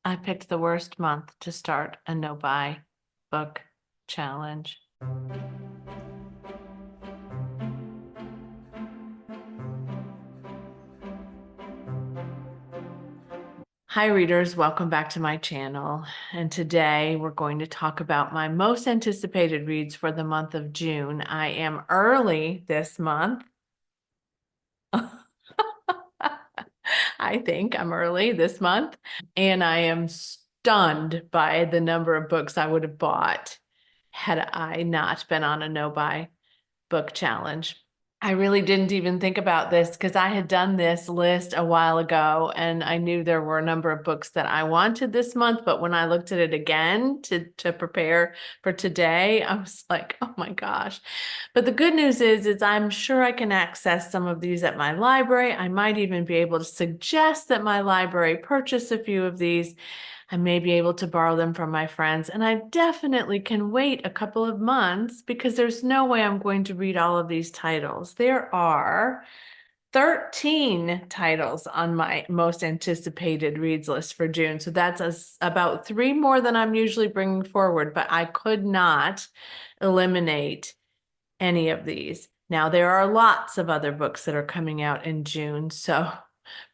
I picked the worst month to start a no-buy book challenge. Hi readers, welcome back to my channel. And today we're going to talk about my most anticipated reads for the month of June. I am early this month. I think I'm early this month, and I am stunned by the number of books I would have bought had I not been on a no-buy book challenge. I really didn't even think about this because I had done this list a while ago and I knew there were a number of books that I wanted this month. But when I looked at it again to prepare for today, I was like, oh my gosh. But the good news is I'm sure I can access some of these at my library. I might even be able to suggest that my library purchase a few of these. I may be able to borrow them from my friends, and I definitely can wait a couple of months because there's no way I'm going to read all of these titles. There are 13 titles on my most anticipated reads list for June. So that's about 3 more than I'm usually bringing forward, but I could not eliminate any of these. Now, there are lots of other books that are coming out in June, so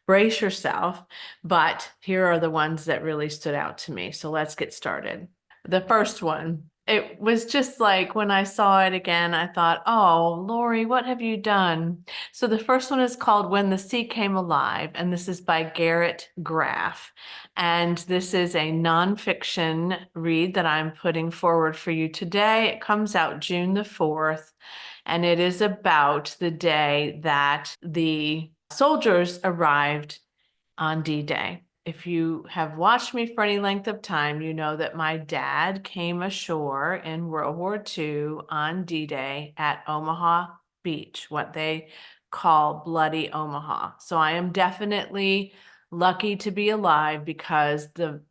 brace yourself, but here are the ones that really stood out to me. So let's get started. The first one, it was just like when I saw it again, I thought, oh, Lori, what have you done? So the first one is called When the Sea Came Alive, and this is by Garrett Graff. And this is a nonfiction read that I'm putting forward for you today. It comes out June the 4th, and it is about the day that the soldiers arrived on D-Day. If you have watched me for any length of time, you know that my dad came ashore in World War II on D-Day at Omaha Beach, what they call Bloody Omaha. So I am definitely lucky to be alive because the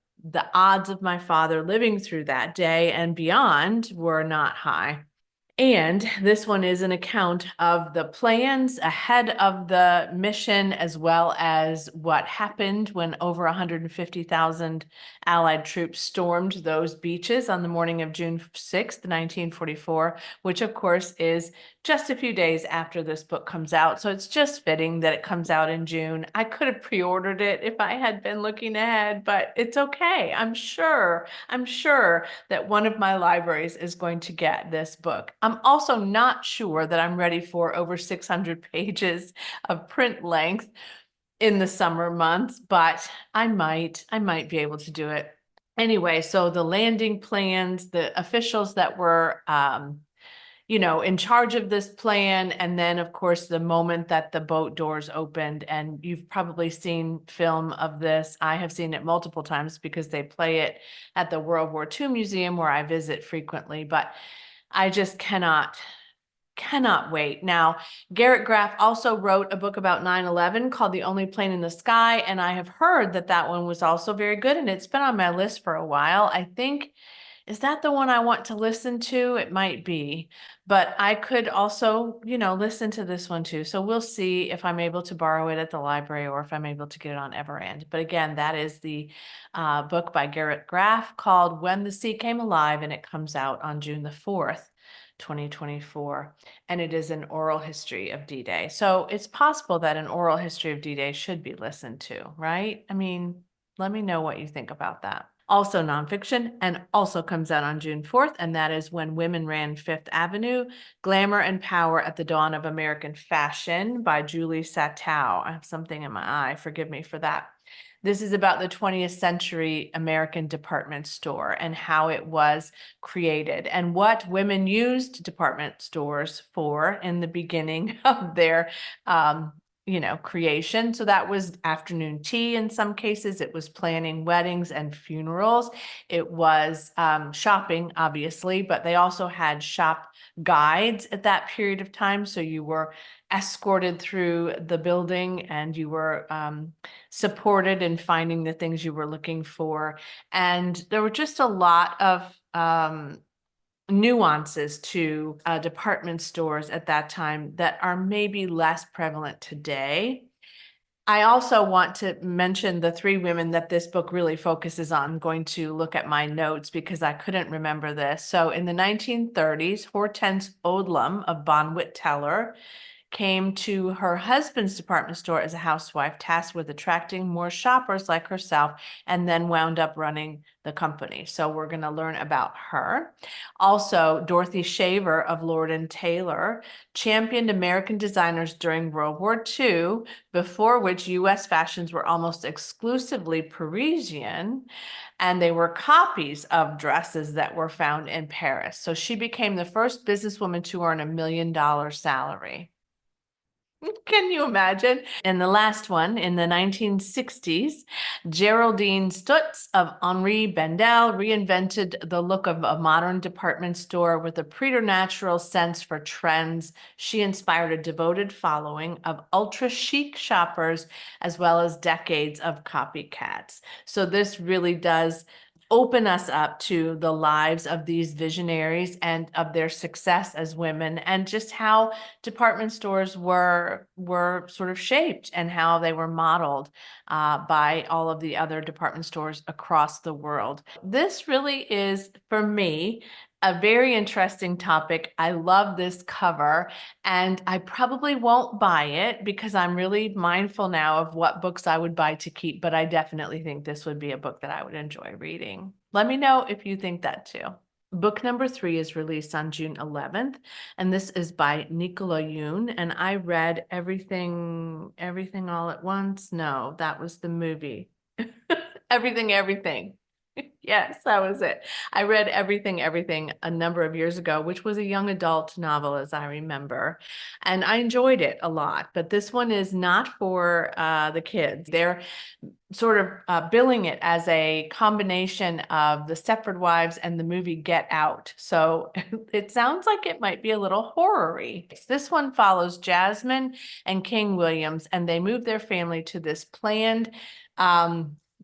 odds of my father living through that day and beyond were not high. And this one is an account of the plans ahead of the mission, as well as what happened when over 150,000 Allied troops stormed those beaches on the morning of June 6th, 1944, which of course is just a few days after this book comes out. So it's just fitting that it comes out in June. I could have pre-ordered it if I had been looking ahead, but it's okay. I'm sure that one of my libraries is going to get this book. I'm also not sure that I'm ready for over 600 pages of print length in the summer months, but I might be able to do it. Anyway, so the landing plans, the officials that were in charge of this plan. And then, of course, the moment that the boat doors opened, and you've probably seen film of this. I have seen it multiple times because they play it at the World War II Museum where I visit frequently, but I just cannot wait. Now, Garrett Graff also wrote a book about 9/11 called The Only Plane in the Sky, and I have heard that that one was also very good, and it's been on my list for a while. I think, is that the one I want to listen to? It might be, but I could also, listen to this one too. So we'll see if I'm able to borrow it at the library or if I'm able to get it on Everand. But again, that is the book by Garrett Graff called When the Sea Came Alive, and it comes out on June the 4th. 2024, and it is an oral history of D-Day. So it's possible that an oral history of D-Day should be listened to, right? I mean, let me know what you think about that. Also nonfiction, and also comes out on June 4th, and that is When Women Ran Fifth Avenue, Glamour and Power at the Dawn of American Fashion by Julie Satow. I have something in my eye, forgive me for that. This is about the 20th century American department store and how it was created and what women used department stores for in the beginning of their creation. So that was afternoon tea in some cases. It was planning weddings and funerals. It was shopping, obviously, but they also had shop guides at that period of time. So you were escorted through the building and you were supported in finding the things you were looking for. And there were just a lot of nuances to department stores at that time that are maybe less prevalent today. I also want to mention the three women that this book really focuses on. I'm going to look at my notes because I couldn't remember this. So in the 1930s, Hortense Odlum of Bonwit Teller came to her husband's department store as a housewife, tasked with attracting more shoppers like herself, and then wound up running the company. So we're going to learn about her. Also, Dorothy Shaver of Lord and Taylor championed American designers during World War II, before which US fashions were almost exclusively Parisian, and they were copies of dresses that were found in Paris. So she became the first businesswoman to earn $1 million salary. Can you imagine? And the last one, in the 1960s, Geraldine Stutz of Henri Bendel reinvented the look of a modern department store with a preternatural sense for trends. She inspired a devoted following of ultra chic shoppers, as well as decades of copycats. So this really does open us up to the lives of these visionaries and of their success as women, and just how department stores were sort of shaped and how they were modeled by all of the other department stores across the world. This really is, for me, a very interesting topic. I love this cover, and I probably won't buy it because I'm really mindful now of what books I would buy to keep, but I definitely think this would be a book that I would enjoy reading. Let me know if you think that too. Book number 3 is released on June 11th, and this is by Nicola Yoon. And I read Everything All at Once. No, that was the movie. Everything. Yes, that was it. I read Everything a number of years ago, which was a young adult novel, as I remember, and I enjoyed it a lot. But this one is not for the kids. They're sort of billing it as a combination of The Stepford Wives and the movie Get Out. So it sounds like it might be a little horror-y. This one follows Jasmine and King Williams, and they move their family to this planned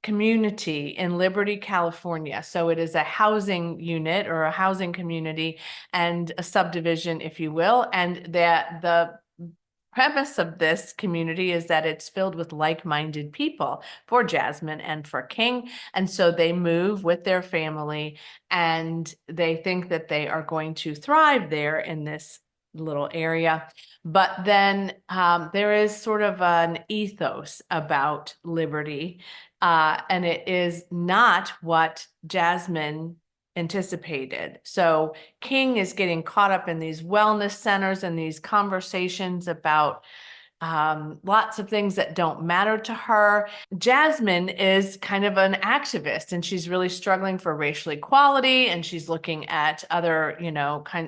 community in Liberty, California. So it is a housing unit or a housing community and a subdivision, if you will, and that the premise of this community is that it's filled with like-minded people for Jasmine and for King. And so they move with their family, and they think that they are going to thrive there in this little area. But then there is sort of an ethos about Liberty, and it is not what Jasmine anticipated. So King is getting caught up in these wellness centers and these conversations about lots of things that don't matter to her. Jasmine is kind of an activist, and she's really struggling for racial equality, and she's looking at other,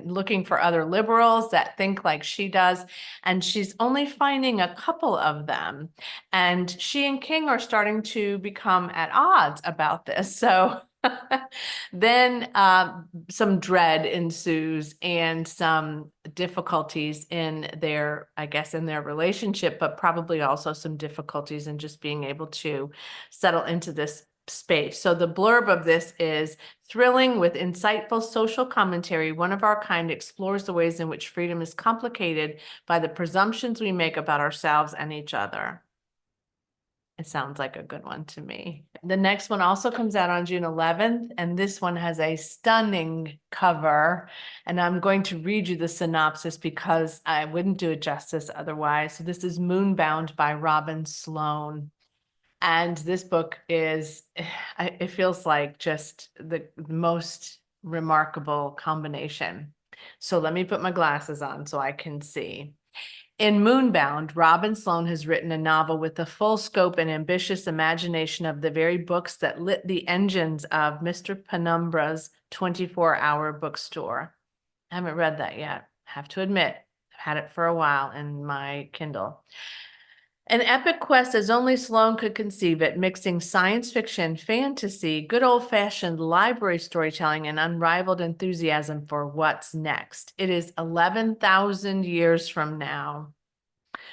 looking for other liberals that think like she does, and she's only finding a couple of them. And she and King are starting to become at odds about this. So then some dread ensues and some difficulties in their, I guess, in their relationship, but probably also some difficulties in just being able to settle into this space. So the blurb of this is thrilling with insightful social commentary. One of our kind explores the ways in which freedom is complicated by the presumptions we make about ourselves and each other. It sounds like a good one to me. The next one also comes out on June 11th, and this one has a stunning cover. And I'm going to read you the synopsis because I wouldn't do it justice otherwise. So this is Moonbound by Robin Sloan. And this book is, it feels like just the most remarkable combination. So let me put my glasses on so I can see. In Moonbound, Robin Sloan has written a novel with the full scope and ambitious imagination of the very books that lit the engines of Mr. Penumbra's 24-hour bookstore. I haven't read that yet. I have to admit, I've had it for a while in my Kindle. An epic quest as only Sloan could conceive it, mixing science fiction, fantasy, good old-fashioned library storytelling, and unrivaled enthusiasm for what's next. It is 11,000 years from now.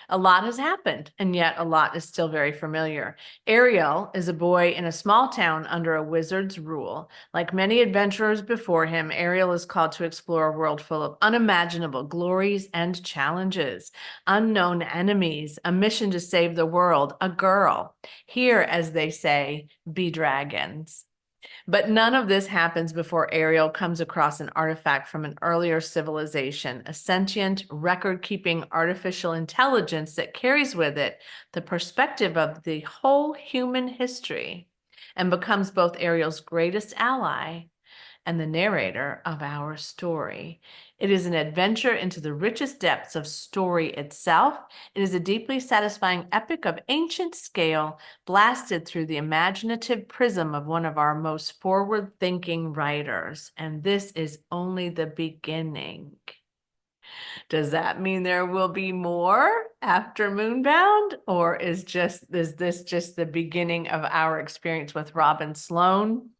A lot has happened, and yet a lot is still very familiar. Ariel is a boy in a small town under a wizard's rule. Like many adventurers before him, Ariel is called to explore a world full of unimaginable glories and challenges, unknown enemies, a mission to save the world, a girl. Here, as they say, be dragons. But none of this happens before Ariel comes across an artifact from an earlier civilization, a sentient, record-keeping artificial intelligence that carries with it the perspective of the whole human history and becomes both Ariel's greatest ally and the narrator of our story. It is an adventure into the richest depths of story itself. It is a deeply satisfying epic of ancient scale, blasted through the imaginative prism of one of our most forward-thinking writers. And this is only the beginning. Does that mean there will be more after Moonbound, or is this just the beginning of our experience with Robin Sloan?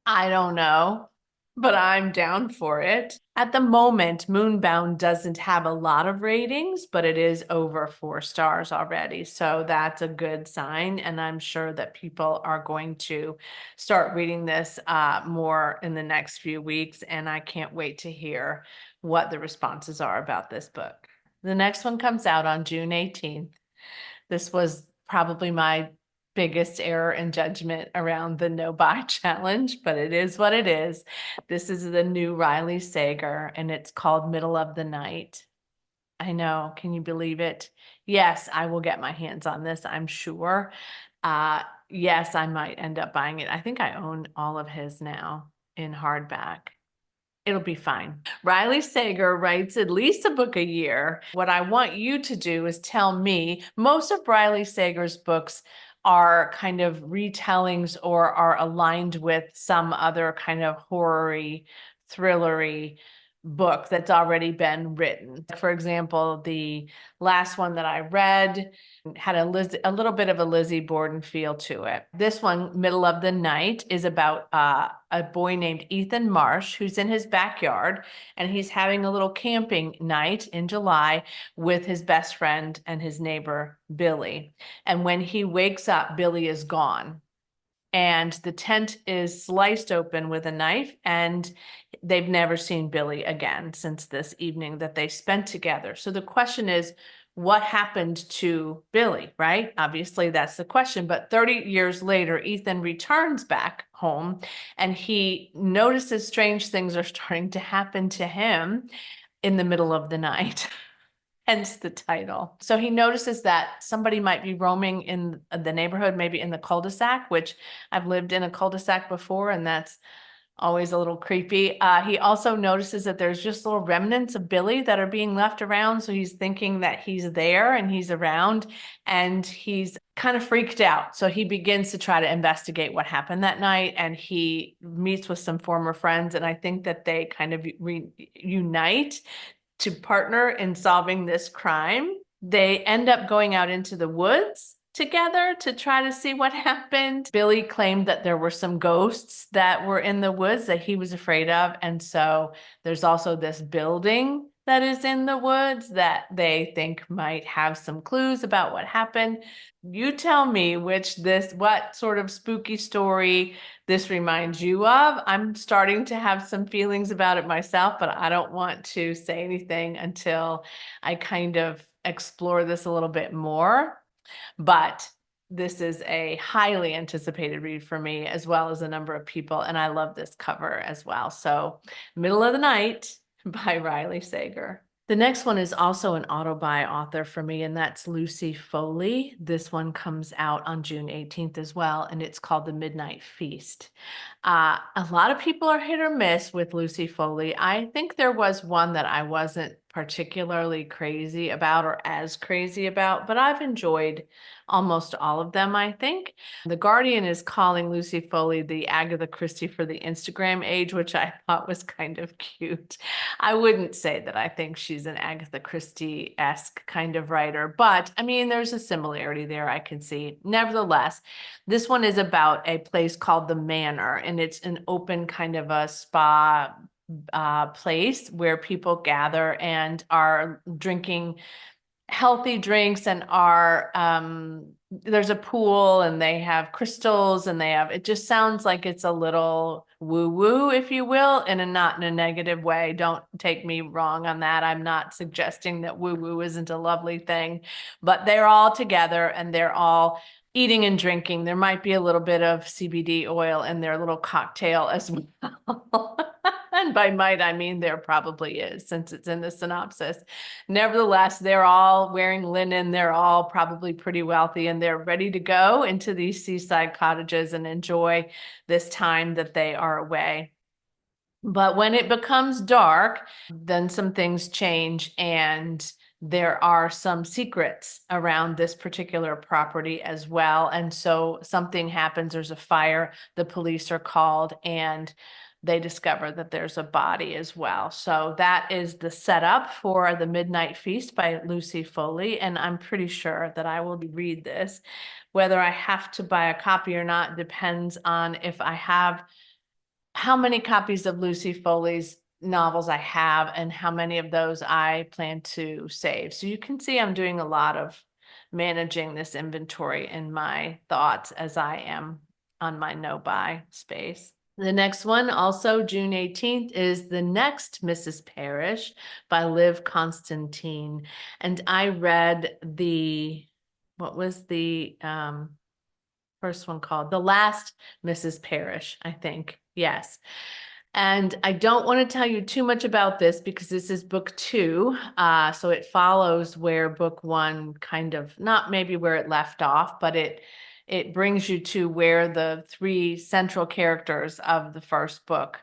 I don't know, but I'm down for it. At the moment, Moonbound doesn't have a lot of ratings, but it is over 4 stars already. So that's a good sign. And I'm sure that people are going to start reading this more in the next few weeks. And I can't wait to hear what the responses are about this book. The next one comes out on June 18th. This was probably my biggest error in judgment around the no buy challenge, but it is what it is. This is the new Riley Sager, and it's called Middle of the Night. I know, can you believe it? Yes, I will get my hands on this, I'm sure. Yes, I might end up buying it. I think I own all of his now in hardback. It'll be fine. Riley Sager writes at least a book a year. What I want you to do is tell me, most of Riley Sager's books are kind of retellings or are aligned with some other kind of horror-y, thrillery book that's already been written. For example, the last one that I read had a little bit of a Lizzie Borden feel to it. This one, Middle of the Night, is about a boy named Ethan Marsh who's in his backyard, and he's having a little camping night in July with his best friend and his neighbor, Billy. And when he wakes up, Billy is gone. And the tent is sliced open with a knife, and they've never seen Billy again since this evening that they spent together. So the question is, what happened to Billy, right? Obviously, that's the question. But 30 years later, Ethan returns back home, and he notices strange things are starting to happen to him in the middle of the night. Hence the title. So he notices that somebody might be roaming in the neighborhood, maybe in the cul-de-sac, which I've lived in a cul-de-sac before, and that's always a little creepy. He also notices that there's just little remnants of Billy that are being left around. So he's thinking that he's there and he's around, and he's kind of freaked out. So he begins to try to investigate what happened that night, and he meets with some former friends. And I think that they kind of reunite to partner in solving this crime. They end up going out into the woods together to try to see what happened. Billy claimed that there were some ghosts that were in the woods that he was afraid of. And so there's also this building that is in the woods that they think might have some clues about what happened. You tell me what sort of spooky story this reminds you of. I'm starting to have some feelings about it myself, but I don't want to say anything until I kind of explore this a little bit more. But this is a highly anticipated read for me, as well as a number of people, and I love this cover as well. So Middle of the Night by Riley Sager. The next one is also an auto-buy author for me, and that's Lucy Foley. This one comes out on June 18th as well, and it's called The Midnight Feast. A lot of people are hit or miss with Lucy Foley. I think there was one that I wasn't particularly crazy about or as crazy about, but I've enjoyed almost all of them, I think. The Guardian is calling Lucy Foley the Agatha Christie for the Instagram age, which I thought was kind of cute. I wouldn't say that I think she's an Agatha Christie-esque kind of writer, but I mean, there's a similarity there I can see. Nevertheless, this one is about a place called the Manor, and it's an open kind of a spa place where people gather and are drinking healthy drinks and are there's a pool and they have crystals and they have, it just sounds like it's a little woo-woo, if you will, and not in a negative way. Don't take me wrong on that. I'm not suggesting that woo-woo isn't a lovely thing, but they're all together and they're all eating and drinking. There might be a little bit of CBD oil in their little cocktail as well. And by might, I mean there probably is, since it's in the synopsis. Nevertheless, they're all wearing linen. They're all probably pretty wealthy, and they're ready to go into these seaside cottages and enjoy this time that they are away. But when it becomes dark, then some things change, and there are some secrets around this particular property as well. And so something happens, there's a fire, the police are called, and they discover that there's a body as well. So that is the setup for The Midnight Feast by Lucy Foley. And I'm pretty sure that I will read this. Whether I have to buy a copy or not depends on if I have how many copies of Lucy Foley's novels I have and how many of those I plan to save. So you can see I'm doing a lot of managing this inventory in my thoughts as I am on my no buy space. The next one, also June 18th, is The Next Mrs. Parrish by Liv Constantine. And I read what was the first one called? The Last Mrs. Parrish, I think. Yes. And I don't want to tell you too much about this because this is book 2. So it follows where book 1 kind of, not maybe where it left off, but it brings you to where the 3 central characters of the first book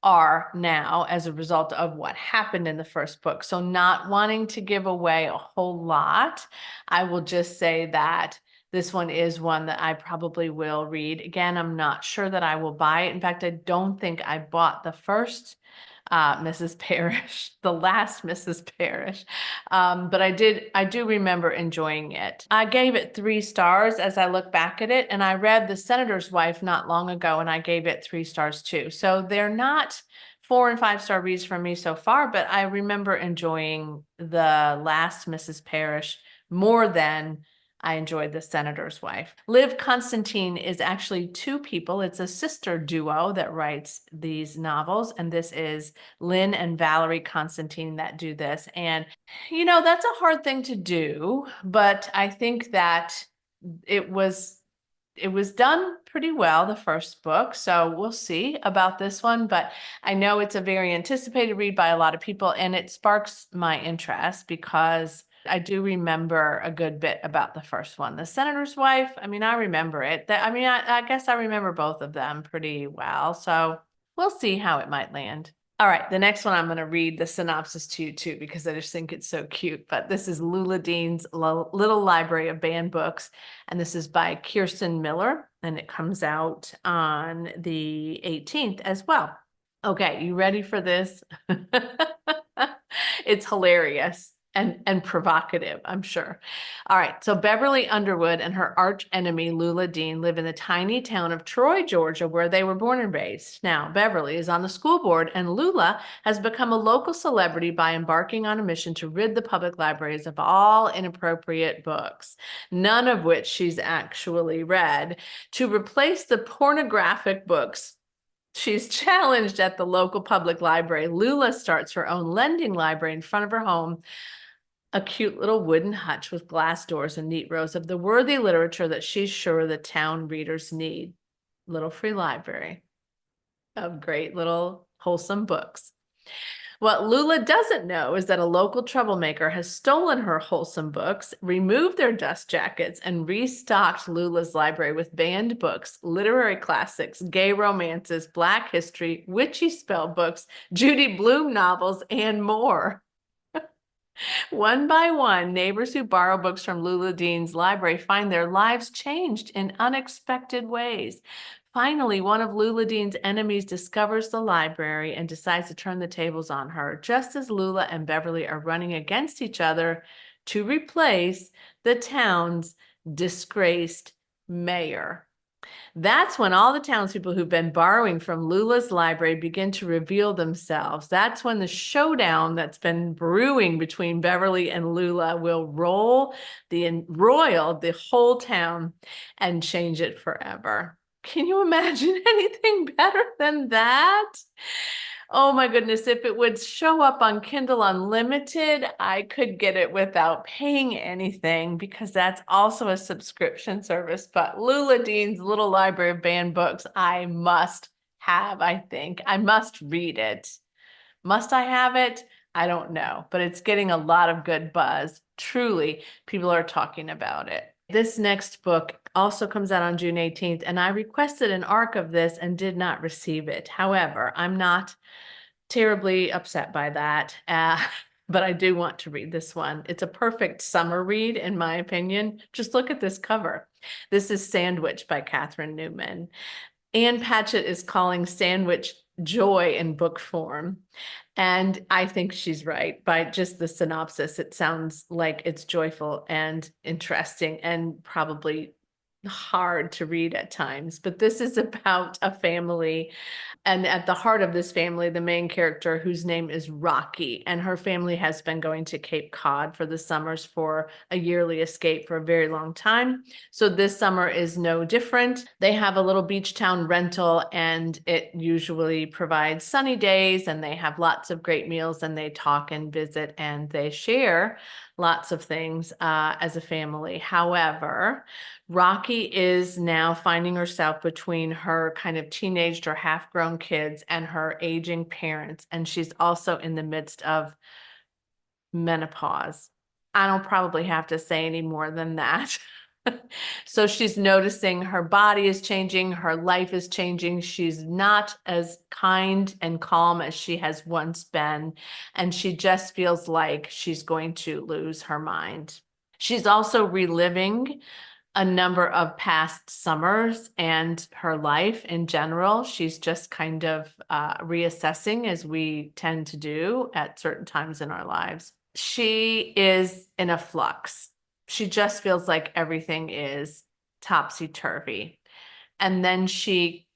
are now as a result of what happened in the first book. So not wanting to give away a whole lot, I will just say that this one is one that I probably will read. Again, I'm not sure that I will buy it. In fact, I don't think I bought the first Mrs. Parrish, the last Mrs. Parrish. But I do remember enjoying it. I gave it 3 stars as I look back at it, and I read The Senator's Wife not long ago, and I gave it 3 stars too. So they're not 4 and 5-star reads from me so far, but I remember enjoying the last Mrs. Parrish more than I enjoyed The Senator's Wife. Liv Constantine is actually 2 people. It's a sister duo that writes these novels. And this is Lynn and Valerie Constantine that do this. And, that's a hard thing to do, but I think that it was done pretty well, the first book. So we'll see about this one, but I know it's a very anticipated read by a lot of people, and it sparks my interest because I do remember a good bit about the first one. The Senator's Wife, I remember it. I guess I remember both of them pretty well. So we'll see how it might land. All right, the next one I'm going to read the synopsis to you too, because I just think it's so cute. But this is Lula Dean's Little Library of Banned Books, and this is by Kirsten Miller, and it comes out on the 18th as well. Okay, you ready for this? It's hilarious and provocative, I'm sure. All right, so Beverly Underwood and her arch enemy Lula Dean live in the tiny town of Troy, Georgia, where they were born and raised. Now, Beverly is on the school board, and Lula has become a local celebrity by embarking on a mission to rid the public libraries of all inappropriate books, none of which she's actually read, to replace the pornographic books she's challenged at the local public library. Lula starts her own lending library in front of her home, a cute little wooden hutch with glass doors and neat rows of the worthy literature that she's sure the town readers need. Little free library of great little wholesome books. What Lula doesn't know is that a local troublemaker has stolen her wholesome books, removed their dust jackets, and restocked Lula's library with banned books, literary classics, gay romances, Black history, witchy spell books, Judy Blume novels, and more. One by one, neighbors who borrow books from Lula Dean's library find their lives changed in unexpected ways. Finally, one of Lula Dean's enemies discovers the library and decides to turn the tables on her, just as Lula and Beverly are running against each other to replace the town's disgraced mayor. That's when all the townspeople who've been borrowing from Lula's library begin to reveal themselves. That's when the showdown that's been brewing between Beverly and Lula will roil the whole town and change it forever. Can you imagine anything better than that? Oh my goodness, if it would show up on Kindle Unlimited, I could get it without paying anything because that's also a subscription service. But Lula Dean's Little Library of Banned Books, I must have, I think. I must read it. Must I have it? I don't know, but it's getting a lot of good buzz. Truly, people are talking about it. This next book also comes out on June 18th, and I requested an ARC of this and did not receive it. However, I'm not terribly upset by that, but I do want to read this one. It's a perfect summer read, in my opinion. Just look at this cover. This is Sandwich by Catherine Newman. Ann Patchett is calling Sandwich joy in book form. And I think she's right. By just the synopsis, it sounds like it's joyful and interesting and probably hard to read at times. But this is about a family, and at the heart of this family, the main character, whose name is Rocky, and her family has been going to Cape Cod for the summers for a yearly escape for a very long time. So this summer is no different. They have a little beach town rental, and it usually provides sunny days, and they have lots of great meals, and they talk and visit, and they share lots of things as a family. However, Rocky is now finding herself between her kind of teenaged or half-grown kids and her aging parents, and she's also in the midst of menopause. I don't probably have to say any more than that. So she's noticing her body is changing, her life is changing. She's not as kind and calm as she has once been, and she just feels like she's going to lose her mind. She's also reliving a number of past summers and her life in general. She's just kind of reassessing, as we tend to do at certain times in our lives. She is in a flux. She just feels like everything is topsy-turvy. And then she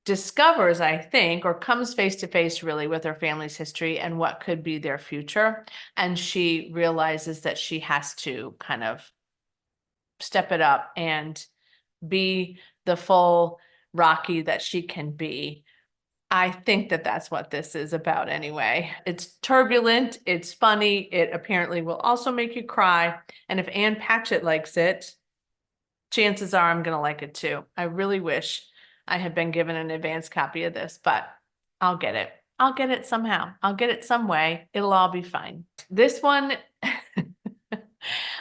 discovers, I think, or comes face to face really with her family's history and what could be their future. And she realizes that she has to kind of step it up and be the full Rocky that she can be. I think that that's what this is about anyway. It's turbulent, it's funny, it apparently will also make you cry. And if Ann Patchett likes it, chances are I'm going to like it too. I really wish I had been given an advance copy of this, but I'll get it. I'll get it somehow. I'll get it some way. It'll all be fine. This one,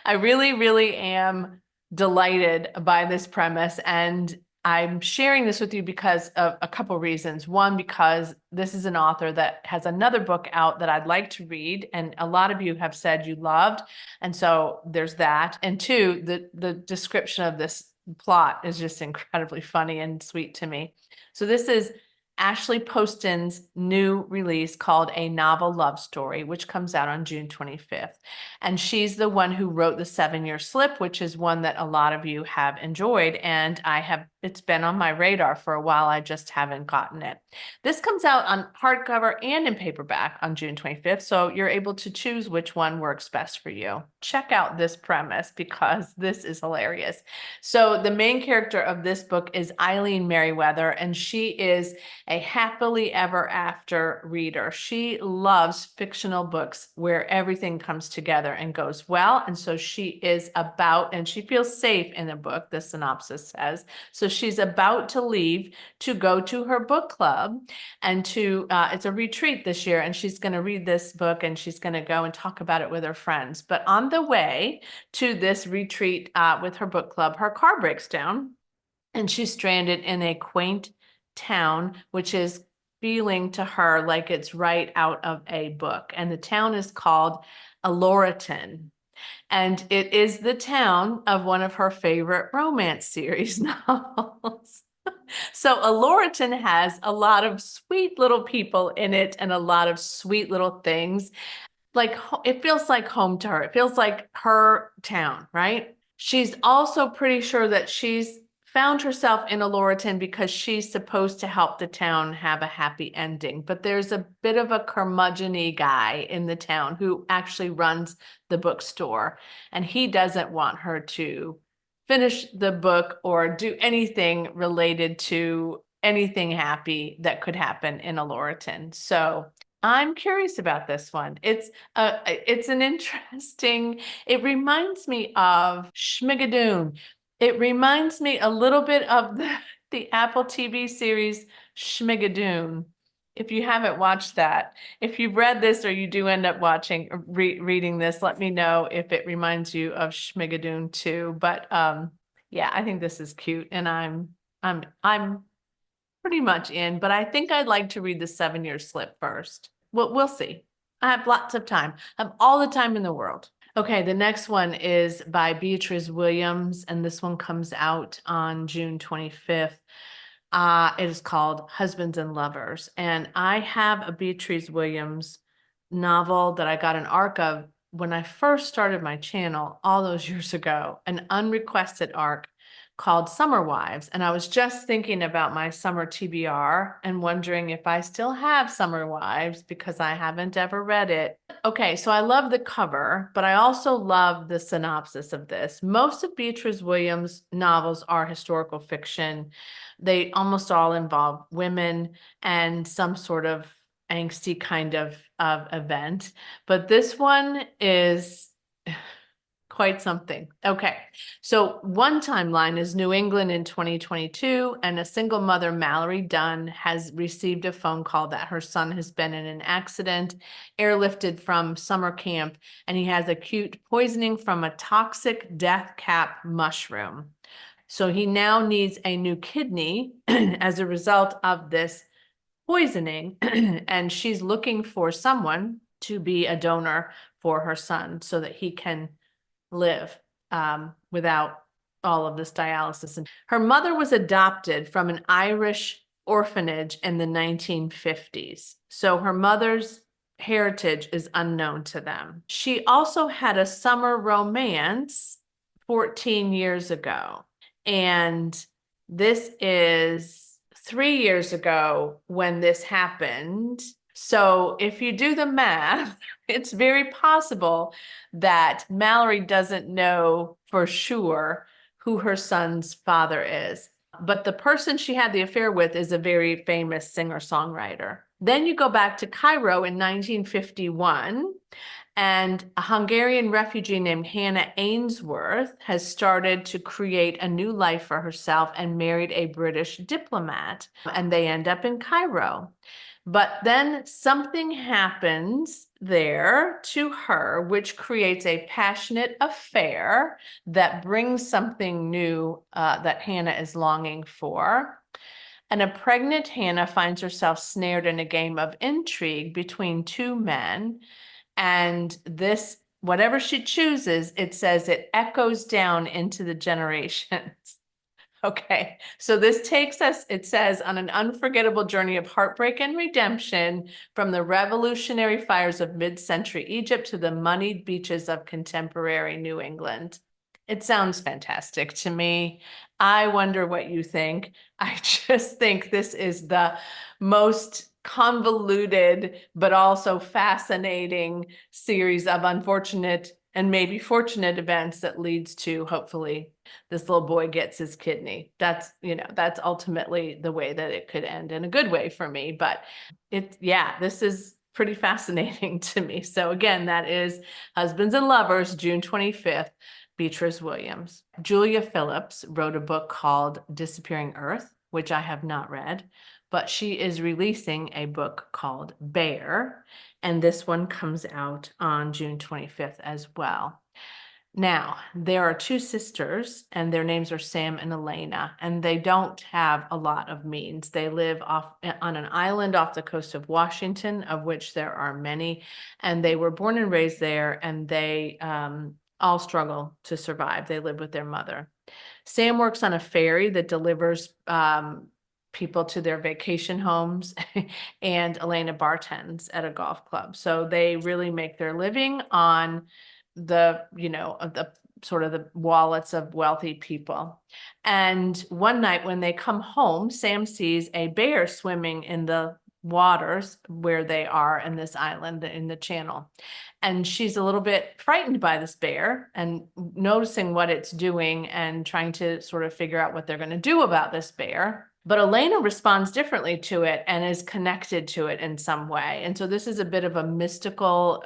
I really, really am delighted by this premise, and I'm sharing this with you because of a couple reasons. One, because this is an author that has another book out that I'd like to read, and a lot of you have said you loved, and so there's that. And two, the description of this plot is just incredibly funny and sweet to me. So this is Ashley Poston's new release called A Novel Love Story, which comes out on June 25th. And she's the one who wrote The 7-Year Slip, which is one that a lot of you have enjoyed. And it's been on my radar for a while. I just haven't gotten it. This comes out on hardcover and in paperback on June 25th. So you're able to choose which one works best for you. Check out this premise because this is hilarious. So the main character of this book is Eileen Merriweather, and she is a happily ever after reader. She loves fictional books where everything comes together and goes well. And so she is about, and she feels safe in a book, the synopsis says. So she's about to leave to go to her book club and it's a retreat this year. And she's going to read this book and she's going to go and talk about it with her friends. But on the way to this retreat with her book club, her car breaks down and she's stranded in a quaint town, which is feeling to her like it's right out of a book. And the town is called Aloriton. And it is the town of one of her favorite romance series novels. So Aloriton has a lot of sweet little people in it and a lot of sweet little things. Like it feels like home to her. It feels like her town, right? She's also pretty sure that she's found herself in Aloriton because she's supposed to help the town have a happy ending. But there's a bit of a curmudgeon-y guy in the town who actually runs the bookstore, and he doesn't want her to finish the book or do anything related to anything happy that could happen in Aloriton. So I'm curious about this one. It's an interesting, it reminds me of Schmigadoon. It reminds me a little bit of the Apple TV series Schmigadoon. If you haven't watched that, if you've read this or you do end up watching reading this, let me know if it reminds you of Schmigadoon too. But yeah, I think this is cute, and I'm pretty much in, but I think I'd like to read the 7 Year Slip first. We'll see. I have lots of time. I have all the time in the world. Okay, the next one is by Beatrice Williams, and this one comes out on June 25th. It is called Husbands and Lovers, and I have a Beatrice Williams novel that I got an arc of when I first started my channel all those years ago, an unrequested arc called Summer Wives. And I was just thinking about my summer TBR and wondering if I still have Summer Wives because I haven't ever read it. Okay, so I love the cover, but I also love the synopsis of this. Most of Beatrice Williams' novels are historical fiction. They almost all involve women and some sort of angsty kind of event. But this one is quite something. Okay, so one timeline is New England in 2022, and a single mother, Mallory Dunn, has received a phone call that her son has been in an accident, airlifted from summer camp, and he has acute poisoning from a toxic death cap mushroom. So he now needs a new kidney as a result of this poisoning, and she's looking for someone to be a donor for her son so that he can live without all of this dialysis. And her mother was adopted from an Irish orphanage in the 1950s. So her mother's heritage is unknown to them. She also had a summer romance 14 years ago. And this is 3 years ago when this happened. So if you do the math, it's very possible that Mallory doesn't know for sure who her son's father is. But the person she had the affair with is a very famous singer-songwriter. Then you go back to Cairo in 1951, and a Hungarian refugee named Hannah Ainsworth has started to create a new life for herself and married a British diplomat, and they end up in Cairo. But then something happens there to her, which creates a passionate affair that brings something new that Hannah is longing for. And a pregnant Hannah finds herself snared in a game of intrigue between two men. And this, whatever she chooses, it says it echoes down into the generations. Okay, so this takes us, it says, on an unforgettable journey of heartbreak and redemption from the revolutionary fires of mid-century Egypt to the moneyed beaches of contemporary New England. It sounds fantastic to me. I wonder what you think. I just think this is the most convoluted but also fascinating series of unfortunate and maybe fortunate events that leads to, hopefully, this little boy gets his kidney. That's, that's ultimately the way that it could end, in a good way for me. But this is pretty fascinating to me. So again, that is Husbands and Lovers, June 25th, Beatrice Williams. Julia Phillips wrote a book called Disappearing Earth, which I have not read, but she is releasing a book called Bear, and this one comes out on June 25th as well. Now, there are two sisters, and their names are Sam and Elena, and they don't have a lot of means. They live on an island off the coast of Washington, of which there are many, and they were born and raised there, and they all struggle to survive. They live with their mother. Sam works on a ferry that delivers people to their vacation homes, and Elena bartends at a golf club. So they really make their living on the sort of the wallets of wealthy people. And one night when they come home, Sam sees a bear swimming in the waters where they are in this island in the channel. And she's a little bit frightened by this bear and noticing what it's doing and trying to sort of figure out what they're going to do about this bear. But Elena responds differently to it and is connected to it in some way. And so this is a bit of a mystical,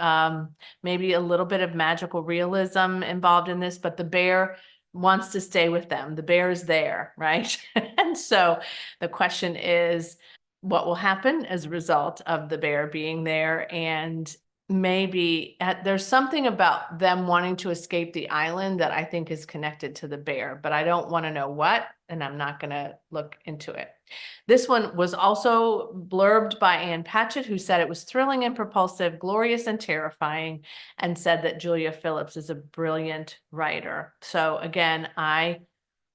maybe a little bit of magical realism involved in this, but the bear wants to stay with them. The bear is there, right? And so the question is, what will happen as a result of the bear being there? And maybe there's something about them wanting to escape the island that I think is connected to the bear, but I don't want to know what, and I'm not going to look into it. This one was also blurbed by Ann Patchett, who said it was thrilling and propulsive, glorious and terrifying, and said that Julia Phillips is a brilliant writer. So again, I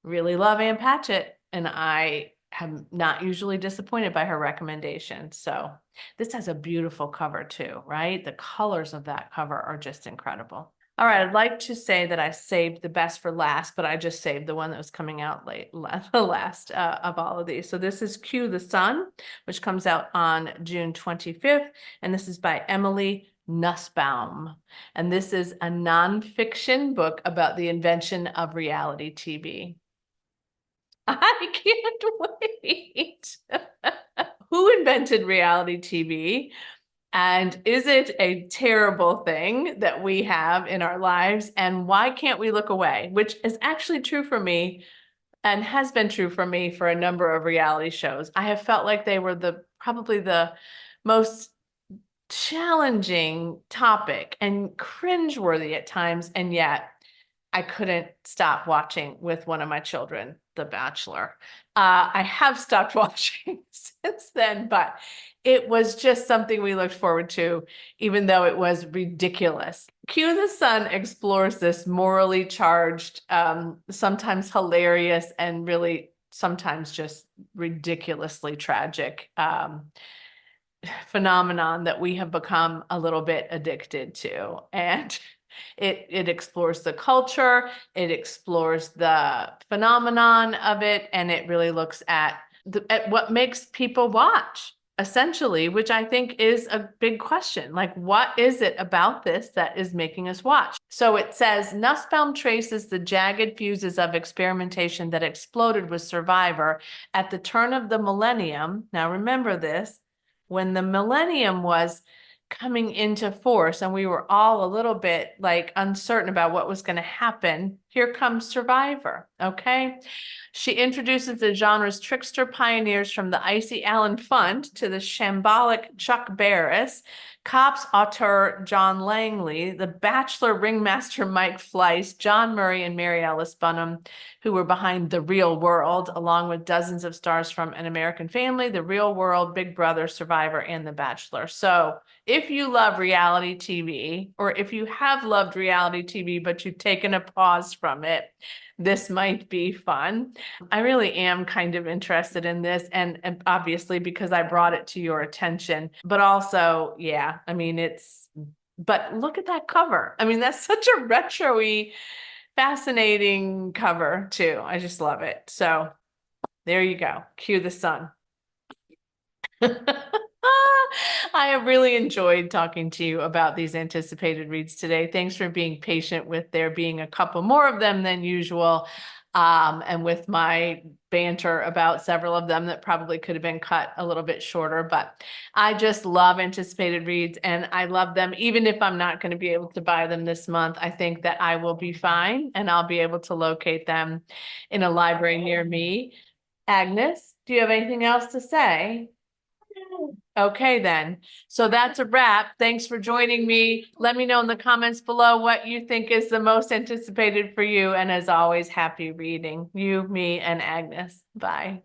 really love Ann Patchett, and I am not usually disappointed by her recommendations. So this has a beautiful cover too, right? The colors of that cover are just incredible. All right, I'd like to say that I saved the best for last, but I just saved the one that was coming out late, the last of all of these. So this is Q the Sun, which comes out on June 25th, and this is by Emily Nussbaum. And this is a nonfiction book about the invention of reality TV. I can't wait. Who invented reality TV? And is it a terrible thing that we have in our lives? And why can't we look away? Which is actually true for me and has been true for me for a number of reality shows. I have felt like they were probably the most challenging topic and cringeworthy at times, and yet I couldn't stop watching with one of my children, The Bachelor. I have stopped watching since then, but it was just something we looked forward to, even though it was ridiculous. Q the Sun explores this morally charged, sometimes hilarious, and really sometimes just ridiculously tragic phenomenon that we have become a little bit addicted to. And it explores the culture, it explores the phenomenon of it, and it really looks at what makes people watch, essentially, which I think is a big question. Like, what is it about this that is making us watch? So it says, Nussbaum traces the jagged fuses of experimentation that exploded with Survivor at the turn of the millennium. Now remember this, when the millennium was coming into force and we were all a little bit like uncertain about what was going to happen, here comes Survivor, okay? She introduces the genre's trickster pioneers from the icy Alan Funt to the shambolic Chuck Barris, Cops auteur John Langley, The Bachelor ringmaster Mike Fleiss, John Murray and Mary Alice Bunham, who were behind The Real World, along with dozens of stars from An American Family, The Real World, Big Brother, Survivor, and The Bachelor. So if you love reality TV, or if you have loved reality TV, but you've taken a pause from it, this might be fun. I really am kind of interested in this, and obviously because I brought it to your attention, but also, yeah, I mean, but look at that cover. I mean, that's such a retro-y, fascinating cover too. I just love it. So there you go. Cue the sun. I have really enjoyed talking to you about these anticipated reads today. Thanks for being patient with there being a couple more of them than usual, and with my banter about several of them that probably could have been cut a little bit shorter. But I just love anticipated reads, and I love them. Even if I'm not going to be able to buy them this month, I think that I will be fine, and I'll be able to locate them in a library near me. Agnes, do you have anything else to say? Okay, then. So that's a wrap. Thanks for joining me. Let me know in the comments below what you think is the most anticipated for you. And as always, happy reading. You, me, and Agnes. Bye.